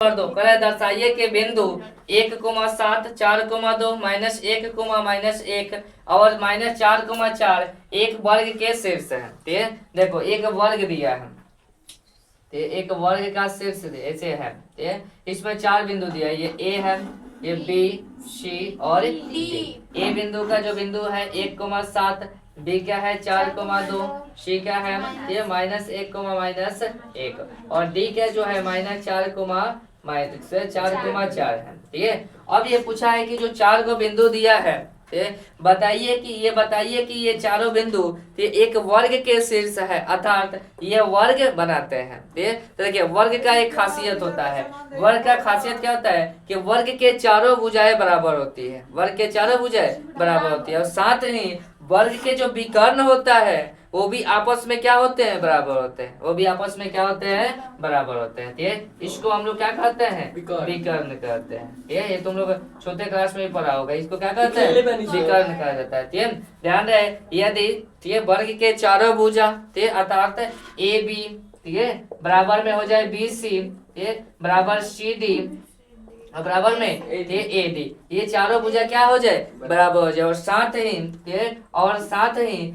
कर दो। करे दर्शाइए कि बिंदु 1,7 4,2 -1, और -4,4 एक वर्ग के शीर्ष है। ते देखो एक वर्ग दिया है, ते एक वर्ग का शीर्ष ऐसे है। ते इसमें 4 बिंदु दिया है, ये ए है, ये बी, सी और डी। ए बिंदु का जो बिंदु है 1,7, बी क्या है 4,2, सी क्या है ये -1, और डी क्या जो है -4,4 है। ठीक है। अब ये पूछा है कि जो 4 को बिंदु दिया है, बताइए कि ये चारों बिंदु ये एक वर्ग के शीर्ष है, अर्थात ये वर्ग बनाते हैं। तो देखिए वर्ग का एक खासियत होता है, वर्ग का खासियत क्या होता है कि वर्ग के चारों भुजाएं बराबर होती है, वर्ग के चारों भुजाएं बराबर होती है, और साथ ही वर्ग के जो विकर्ण होता है वो भी आपस में क्या होते हैं, बराबर होते हैं, वो भी आपस में क्या होते हैं, बराबर होते हैं। ठीक, इसको हम लोग क्या कहते हैं, विकर्ण कहते हैं। ये तुम लोग छोटे क्लास में भी पढ़ा होगा, इसको क्या कहते हैं, विकर्ण कहा जाता है। ठीक, ध्यान रहे यदि ये वर्ग के चारों भुजा अर्थात ए बी बराबर में हो जाए बी सी बराबर सी डी बराबर में ए डी, ये चारों भुजा क्या हो जाए, बराबर हो जाए, और साथ ही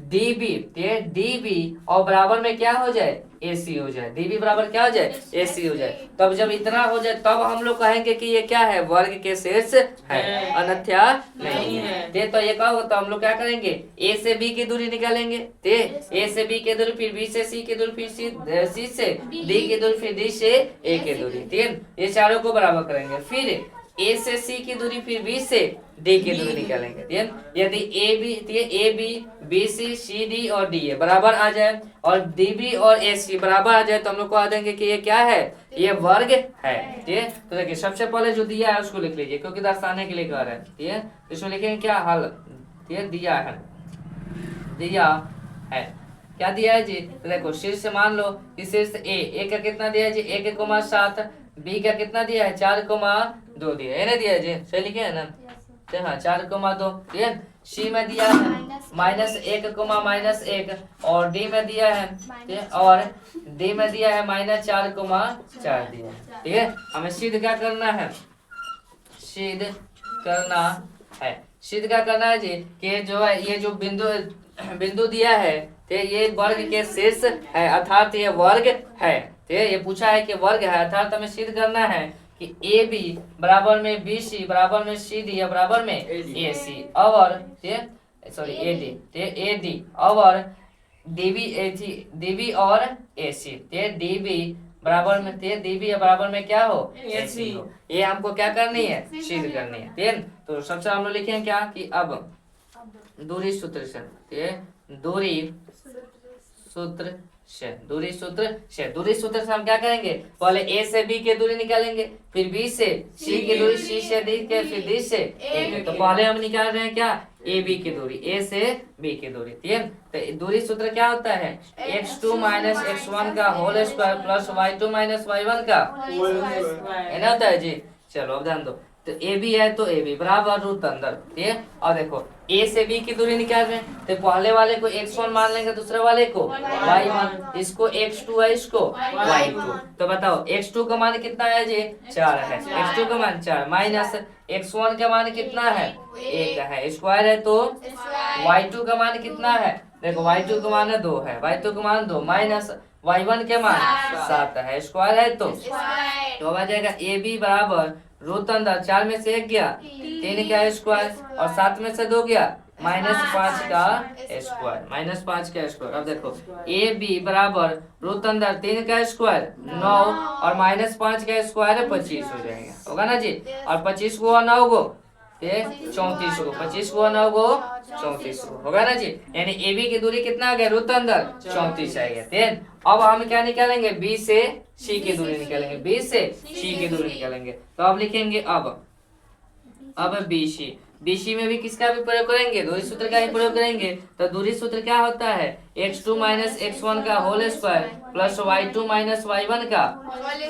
डीबी और बराबर में क्या हो जाए, एसी हो जाए, डीबी बराबर क्या हो जाए, एसी हो जाए। तब जब इतना हो जाए तब हम लोग कहेंगे कि ये क्या है, वर्ग के शीर्ष है, अन्यथा नहीं है। तो ये कहोगे तो हम लोग क्या करेंगे, ए से बी की दूरी निकालेंगे, ए से बी की दूरी, फिर बी से सी की दूरी, फिर सी से डी की दूरी, फिर डी से ए की दूरी। ठीक, ये चारों को बराबर करेंगे, फिर ए से सी की दूरी, फिर बी से डी की दूरी निकालेंगे। यदि A B C C D और डी ए बराबर आ जाए और डी बी और ए सी बराबर आ जाए तो हम लोग को देंगे कि ये क्या है, ये वर्ग है। ठीक है। तो देखिए सबसे पहले जो दिया है उसको लिख लीजिए, क्योंकि दर्शाने के लिए कह रहे हैं। ठीक है, इसमें लिखेंगे क्या हल, दिया है क्या दिया है जी, तो देखो शीर्ष मान लो कि शीर्ष ए का कितना दिया है जी 1,7, बी का कितना दिया है 4,2 दिया है ना, दिया है जी, सही लिखे है ना, हाँ 4,2। ठीक है, सी में दिया है -1, और डी में दिया है, और डी में दिया है -4,4 दिया है। ठीक है, हमें सिद्ध क्या करना है, सिद्ध क्या करना है जी कि जो है ये जो बिंदु दिया है तो ये वर्ग के शीर्ष है, अर्थात ये वर्ग है। तो ये पूछा है कि वर्ग है, अर्थात हमें सिद्ध करना है कि ए बी बराबर में बी सी बराबर में सी डी बराबर में ए सी, और सॉरी ए डी और डीबी और ए सी, डीबी बराबर में डीबी बराबर में क्या हो, ए सी हो। ये हमको क्या करनी है, सिद्ध करनी है। ठीक, तो सबसे हम लोग लिखेंगे क्या कि अब दूरी सूत्र से हम क्या करेंगे, पहले ए से बी की दूरी निकालेंगे, फिर बी से सी की दूरी, सी से डी के, फिर डी से ए। तो पहले हम निकाल रहे हैं क्या, ए बी की दूरी, ए से बी की दूरी। ठीक है, तो दूरी सूत्र क्या होता है, x2 - x1 का whole square plus y2 - y1 का है ना, होता है जी। चलो अब ध्यान दो, तो ए बी है तो ए बी बराबर रूट अंदर। ठीक है, और देखो ए से बी की दूरी निकाल रहे हैं तो पहले वाले को x1 मान लेंगे, दूसरे वाले को y1, इसको x2 है, इसको y2। तो बताओ x2 का मान कितना है जी 4 है, x2 का मान 4 माइनस x1 का मान कितना है 1 है, स्क्वायर है तो y2 का मान कितना है, देखो y2 का मान 2 है, y2 का मान 2 माइनस y1 के मान 7 है, स्क्वायर है तो आ जाएगा ए बी बराबर रूट अंदर 4 में से 1 गया 3 का स्क्वायर और 7 में से 2 गया -5 का स्क्वायर। अब देखो ए बी बराबर रूट अंदर 3 का स्क्वायर 9 और -5 का स्क्वायर 25 हो जाएगा, होगा ना जी। और 25 को 9 गो 34 को, 25 को 9 गो 34 को, होगा ना जी। यानी ए बी की दूरी कितना आ गया, रूट अंदर 34 आ गया। अब हम क्या निकालेंगे, बी से सी की दूरी निकालेंगे, बी से सी की दूरी निकालेंगे। तो अब लिखेंगे अब बी सी में भी किसका भी प्रयोग करेंगे, दूरी सूत्र का ही प्रयोग करेंगे। तो दूरी सूत्र क्या होता है, x2 - x1 का whole square plus y2 - y1 का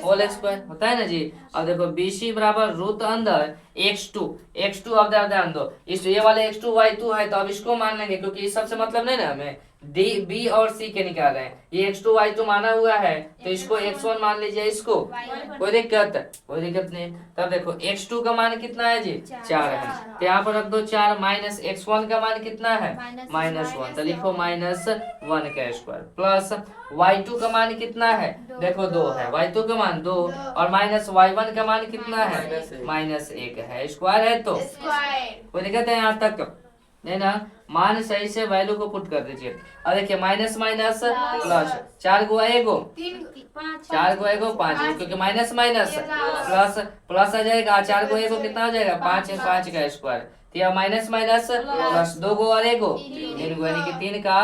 होल स्क्वायर होता है ना जी। अब देखो बी सी बराबर रूट अंदर x2 अब ध्यान दो, इस ये वाले x2 y2 है तो अब इसको मान लेंगे, क्योंकि इस सबसे मतलब नहीं ना हमें, डी बी और सी के निकाल रहे हैं। ये x2 y2 माना हुआ है तो इसको x1 मान लीजिए, इसको कोई दिक्कत नहीं। तब देखो x2 का मान कितना है जी 4 है, तो यहाँ पर रख दो 4 माइनस x1 का मान कितना है -1, तो लिखो -1 का स्क्वायर प्लस y2 का मान कितना है देखो 2 है, y2 का मान 2 और माइनस y1 का मान कितना है -1 है, स्क्वायर है तो कोई दिक्कत है यहाँ तक नहीं ना। मान सही से वैल्यू को पुट कर दीजिए। अब देखिए माइनस माइनस प्लस 4 गुआ 1 4 गुआ 1 5 क्योंकि माइनस माइनस प्लस प्लस आ जाएगा, 4 गुआ 1 कितना हो जाएगा 5 का स्क्वायर, तो माइनस माइनस प्लस 2 गो और 1 3 गो यानी कि 3 का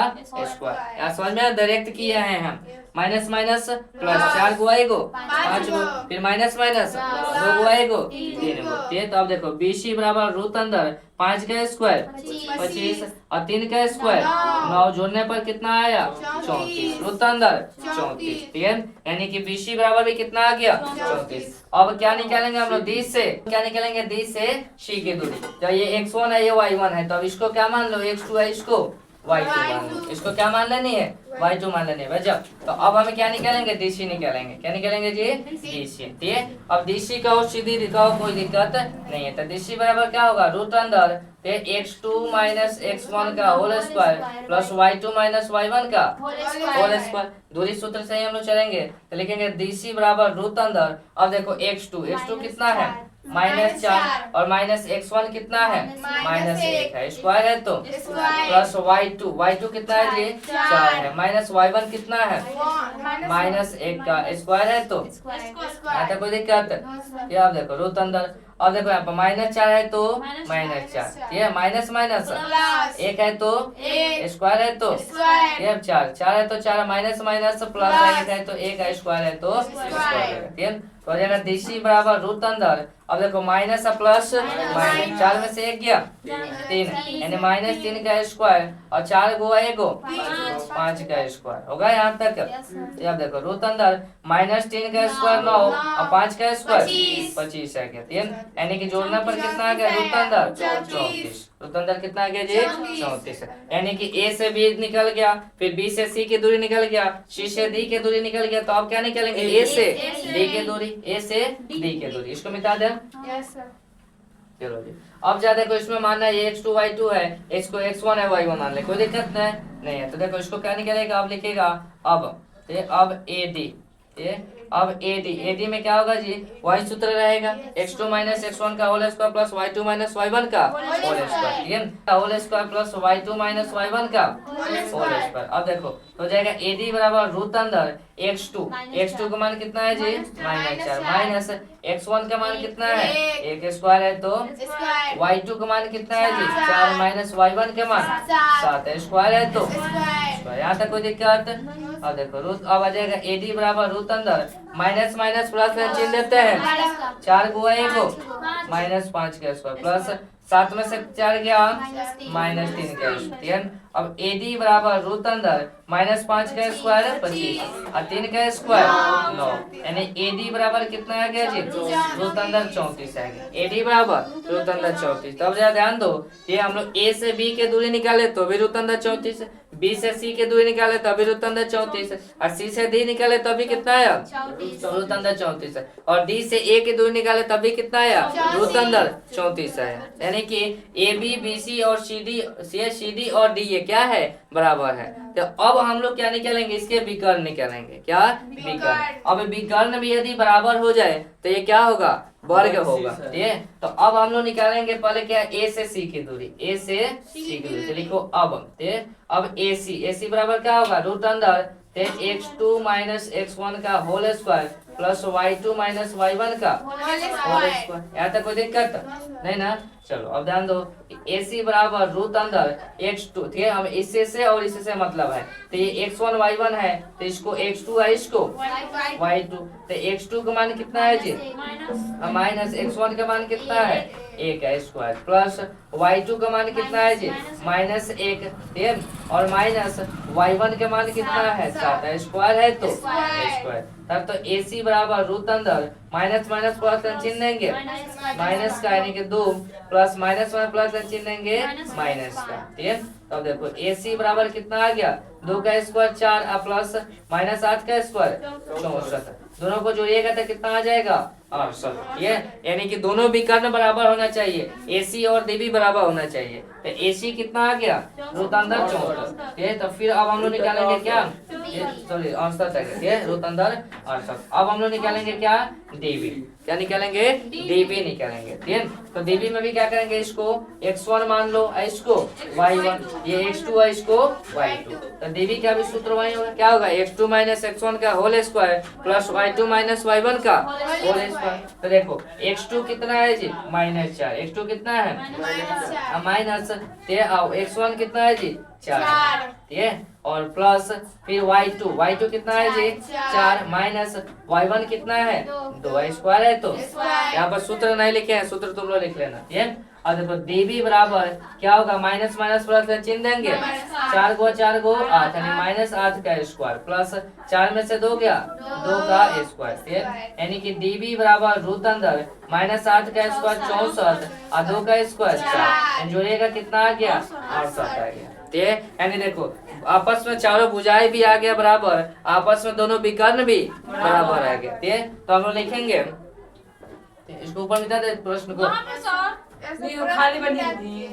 स्क्वायर। यहाँ समझ में डायरेक्ट किए हैं हम, माइनस माइनस प्लस 4 गुआ 1 5 गो, फिर माइनस माइनस 2 गुआ 1 3 गो। तो अब देखो BC बराबर रूट अंदर 5 का स्क्वायर 25 और 3 का स्क्वायर 9 जोड़ने पर कितना आया 34, रूट अंदर 34, ठीक है। यानी कि BC बराबर भी कितना आ गया 34। अब क्या निकालेंगे हम लोग डी से, क्या निकालेंगे डी से C की दूरी। तो ये x1 है ये y1 है, तो अब इसको क्या मान लो x2 है, इसको y2 मान लो, इसको क्या मान लेनी है y2 मान लेनी है भैया। तो अब हमें क्या निकालेंगे DC निकालेंगे, क्या निकालेंगे जी DC, ठीक है। अब DC का सीधी दिखाओ कोई दिक्कत नहीं है, तो DC बराबर क्या होगा रूट अंदर x2 माइनस x1 का whole square plus y2 minus y1 का होल स्क्वायर। दूरी सूत्र से ही हम लोग चलेंगे तो लिखेंगे DC बराबर रूट अंदर, अब देखो x2 कितना है -4 और माइनस x1 कितना है -1 है, स्क्वायर है तो प्लस y2 कितना है जी 4 है, माइनस y1 कितना है -1 का स्क्वायर है तो आता कोई दिक्कत। ये आप देखो रूट अंदर, अब देखो यहाँ पर -4 है तो -4, ये माइनस माइनस 1 है तो स्क्वायर है तो ये 4 है तो 4 माइनस माइनस प्लस 1 है तो 1 का स्क्वायर है तो स्क्वायर, ठीक है। तो हो जाएगा DC बराबर रूट अंदर, अब देखो माइनस प्लस माइनस 4 में से 1 गया 3 यानी -3 का स्क्वायर और 4 गुआ 1 5 का स्क्वायर होगा यहाँ तक। अब देखो रूट अंदर -3 का स्क्वायर 9 और 5 का स्क्वायर 25 है क्या, ठीक है। यानी कि जोड़ने पर कितना आ गया रूट अंदर 34, रूट अंदर कितना आ गया जी 34, यानी कि A से B निकल गया, फिर B से C की दूरी निकल गया, C से D की दूरी निकल गया, तो अब क्या निकलेंगे A से D की दूरी, A से D की दूरी, इसको मिटा दें चलो जी। अब जा देखो इसमें मानना है ये x2 y2 है, इसको x1 है y1 मान ले, कोई दिक्कत नहीं है। तो देखो इसको क्या निकलेगा, अब लिखेगा अब अब AD में क्या होगा जी y सूत्र रहेगा x2 माइनस x1 का whole square plus y2 minus y1 का होल स्क्वायर, ठीक है, whole square plus y2 minus y1 का होल स्क्वायर। अब देखो तो जाएगा AD बराबर रूट अंदर x2 का मान कितना है जी -4 माइनस x1 का मान कितना है 1 स्क्वायर है तो y2 का मान कितना है जी 4 माइनस y1 का मान 7 स्क्वायर है तो स्क्वायर, यहाँ तक कोई दिक्कत। अब देखो रूट, अब आ जाएगा AD बराबर रूट अंदर माइनस माइनस प्लस में चिन्ह देते हैं 4 गुआ 1 -5 का स्क्वायर प्लस 7 में से 4 गया -3 का स्क्वायर। अब AD बराबर रूट अंदर -5 का स्क्वायर 25 और 3 का स्क्वायर 9 यानी AD बराबर कितना आ गया जी रूट अंदर 34 आ गया, AD बराबर रूट अंदर 34। तब जरा ध्यान दो, ये हम लोग A से B के दूरी निकाले तो भी रूट अंदर 34, B से C के दूरी निकाले तो भी रूट अंदर 34 और C से D निकाले तो भी कितना आया रूट अंदर 34 और D से A की दूरी निकाले तब भी कितना आया रूट अंदर 34 आया। यानी कि AB BC और CD और D ये क्या है बराबर है। तो अब हम लोग क्या निकालेंगे, इसके विकर्ण निकालेंगे, क्या विकर्ण। अब विकर्ण भी यदि बराबर हो जाए तो ये क्या होगा वर्ग होगा, ठीक है। तो अब हम लोग निकालेंगे पहले क्या A से C की दूरी, A से C की दूरी, तो लिखो अब AC बराबर क्या होगा रूट अंदर x2 माइनस x1 का whole square plus y2 minus y1 का होल स्क्वायर, यहाँ तक कोई दिक्कत नहीं ना। चलो अब ध्यान दो, AC बराबर रूट अंदर x2, ठीक है, हम इससे से और इससे से मतलब है, तो ये x1 y1 है तो इसको x2 है इसको y2, तो x2 का मान कितना है जी माइनस x1 का मान कितना है ए का स्क्वायर प्लस y2 का मान कितना है जी -1, ठीक है, और माइनस y1 का मान कितना है 7, स्क्वायर है तो स्क्वायर, तब तो AC बराबर रूट अंदर माइनस माइनस प्लस का चिन्ह देंगे माइनस का, यानी कि 2 प्लस माइनस वन प्लस का चिन्ह देंगे माइनस का, ठीक है। तब देखो AC बराबर कितना आ गया 2 का स्क्वायर 4 प्लस माइनस 8 का स्क्वायर 64, दोनों को जोड़िएगा तो कितना आ जाएगा 68, ये यानी कि दोनों विकर्ण बराबर होना चाहिए, AC और DB बराबर होना चाहिए, तो AC कितना आ गया रूट अंदर 64, ठीक है। तो फिर अब हम लोग निकालेंगे क्या, सॉरी आंसर तक, ठीक है, रूट अंदर 68। अब हम लोग निकालेंगे क्या DB, क्या निकालेंगे DB निकालेंगे, ठीक है। तो DB में भी क्या करेंगे, इसको x1 मान लो, इसको y1, ये x2 है, इसको y2, तो DB का भी सूत्र वही होगा, क्या होगा x2 माइनस x1 का whole square plus y2 minus y1 का होल स्क्वायर। तो देखो x2 कितना है जी -4, x2 कितना है माइनस, x1 कितना है जी 4, ठीक है, और प्लस फिर y2 कितना है जी 4 माइनस y1 कितना है 2, स्क्वायर है तो यहाँ पर सूत्र नहीं लिखे हैं, सूत्र तुम लोग लिख लेना, ठीक है। और देखो DB बराबर क्या होगा, माइनस माइनस प्लस का चिन्ह देंगे, 4 को 8 यानी -8 का स्क्वायर प्लस 4 में से 2 गया 2 का स्क्वायर, ठीक है, यानी कि DB बराबर रूट अंदर -8 का स्क्वायर 64 और 2 का स्क्वायर 4, जोड़िएगा कितना आ गया 68 आ गया, ठीक है। यानी देखो आपस में चारों भुजाएं भी आ गया बराबर, आपस में दोनों विकर्ण भी बराबर आ गया, ठीक है। तो हम लोग लिखेंगे इसको ऊपर मिटा दे प्रश्न को, नहीं वो खाली बनी थी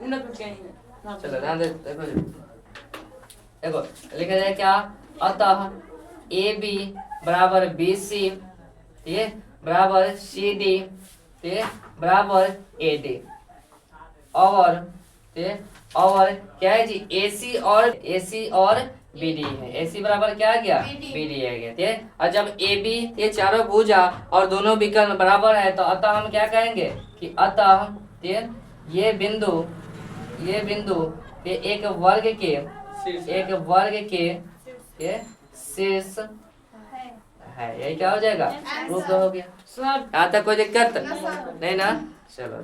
उन पे कहीं। चलो ध्यान दे, देखो लिखा जाए क्या, अतः AB बराबर BC, ठीक है, बराबर CD, ठीक है, बराबर AD, और ठीक है, और क्या है जी AC और BD है, AC बराबर क्या आ गया BD आ गया, ठीक है। और जब AB ये चारों भुजा और दोनों विकर्ण बराबर है तो अतः हम क्या कहेंगे कि अतः, ठीक है, ये बिंदु ये एक वर्ग के शीर्ष है, यही क्या हो जाएगा, रूप हो गया। सर यहाँ तक कोई दिक्कत नहीं ना, चलो।